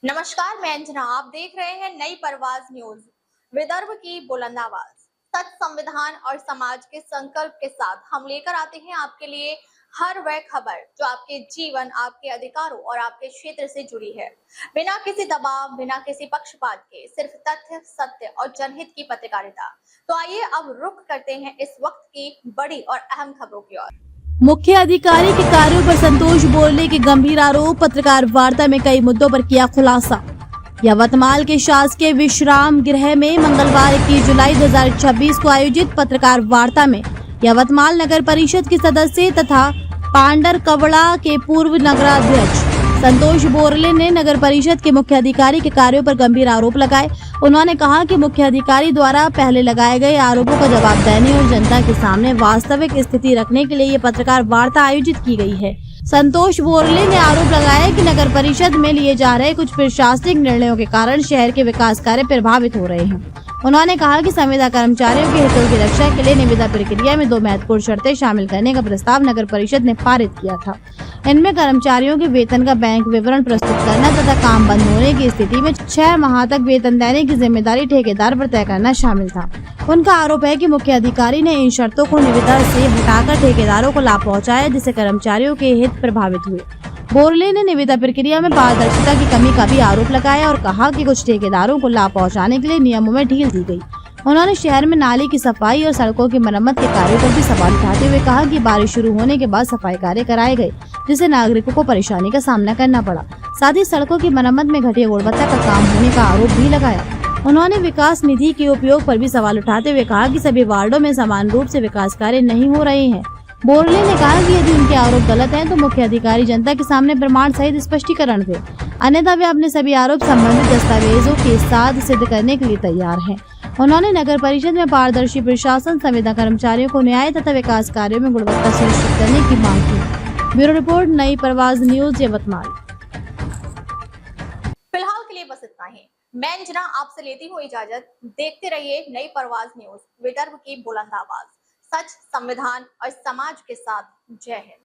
नमस्कार, मैं अंजना। आप देख रहे हैं नई परवाज न्यूज। विदर्भ की बुलंद आवाज, सच, संविधान और समाज के संकल्प के साथ हम लेकर आते हैं आपके लिए हर वह खबर जो आपके जीवन, आपके अधिकारों और आपके क्षेत्र से जुड़ी है। बिना किसी दबाव, बिना किसी पक्षपात के, सिर्फ तथ्य, सत्य और जनहित की पत्रकारिता। तो आइए अब रुख करते हैं इस वक्त की बड़ी और अहम खबरों की ओर। मुख्य अधिकारी के कार्यों पर संतोष बोरले के गंभीर आरोप। पत्रकार वार्ता में कई मुद्दों पर किया खुलासा। यवतमाल के शासकीय विश्राम गृह में मंगलवार 21 जुलाई 2026 को आयोजित पत्रकार वार्ता में यवतमाल नगर परिषद के सदस्य तथा पांडर कवड़ा के पूर्व नगराध्यक्ष संतोष बोरले ने नगर परिषद के मुख्य अधिकारी के कार्यों पर गंभीर आरोप लगाए। उन्होंने कहा कि मुख्य अधिकारी द्वारा पहले लगाए गए आरोपों का जवाब देने और जनता के सामने वास्तविक स्थिति रखने के लिए ये पत्रकार वार्ता आयोजित की गई है। संतोष बोरले ने आरोप लगाया कि नगर परिषद में लिए जा रहे कुछ प्रशासनिक निर्णयों के कारण शहर के विकास कार्य प्रभावित हो रहे हैं। उन्होंने कहा कि संविदा कर्मचारियों के हितों की रक्षा के लिए निविदा प्रक्रिया में 2 महत्वपूर्ण शर्तें शामिल करने का प्रस्ताव नगर परिषद ने पारित किया था। इनमें कर्मचारियों के वेतन का बैंक विवरण प्रस्तुत करना तथा काम बंद होने की स्थिति में 6 माह तक वेतन देने की जिम्मेदारी ठेकेदार पर तय करना शामिल था। उनका आरोप है कि मुख्य अधिकारी ने इन शर्तों को निविदा से हटाकर ठेकेदारों को लाभ पहुंचाया, जिससे कर्मचारियों के हित प्रभावित हुए। बोरले ने निविदा प्रक्रिया में पारदर्शिता की कमी का भी आरोप लगाया और कहा कि कुछ ठेकेदारों को लाभ पहुंचाने के लिए नियमों में ढील दी गई। उन्होंने शहर में नाली की सफाई और सड़कों की मरम्मत के कार्यों पर भी सवाल उठाते हुए कहा कि बारिश शुरू होने के बाद सफाई कार्य कराए गए, जिससे नागरिकों को परेशानी का सामना करना पड़ा। साथ ही सड़कों की मरम्मत में घटिया गुणवत्ता का काम होने का आरोप भी लगाया। उन्होंने विकास निधि के उपयोग पर भी सवाल उठाते हुए कहा कि सभी वार्डों में समान रूप से विकास कार्य नहीं हो रहे हैं। बोरले ने कहा कि यदि उनके आरोप गलत हैं तो मुख्य अधिकारी जनता के सामने प्रमाण सहित स्पष्टीकरण दे, अन्यथा वे अपने सभी आरोप संबंधित दस्तावेजों के साथ सिद्ध करने के लिए तैयार हैं। उन्होंने नगर परिषद में पारदर्शी प्रशासन, संविदा कर्मचारियों को न्याय तथा विकास कार्यों में गुणवत्ता सुनिश्चित करने की मांग की। ब्यूरो रिपोर्ट, नई परवाज न्यूज, यवतमाल। फिलहाल के लिए बस इतना ही। मैं अंजना आपसे लेती हूँ इजाजत। देखते रहिए नई परवाज न्यूज, विदर्भ की बुलंद आवाज, सच, संविधान और समाज के साथ। जय हिंद।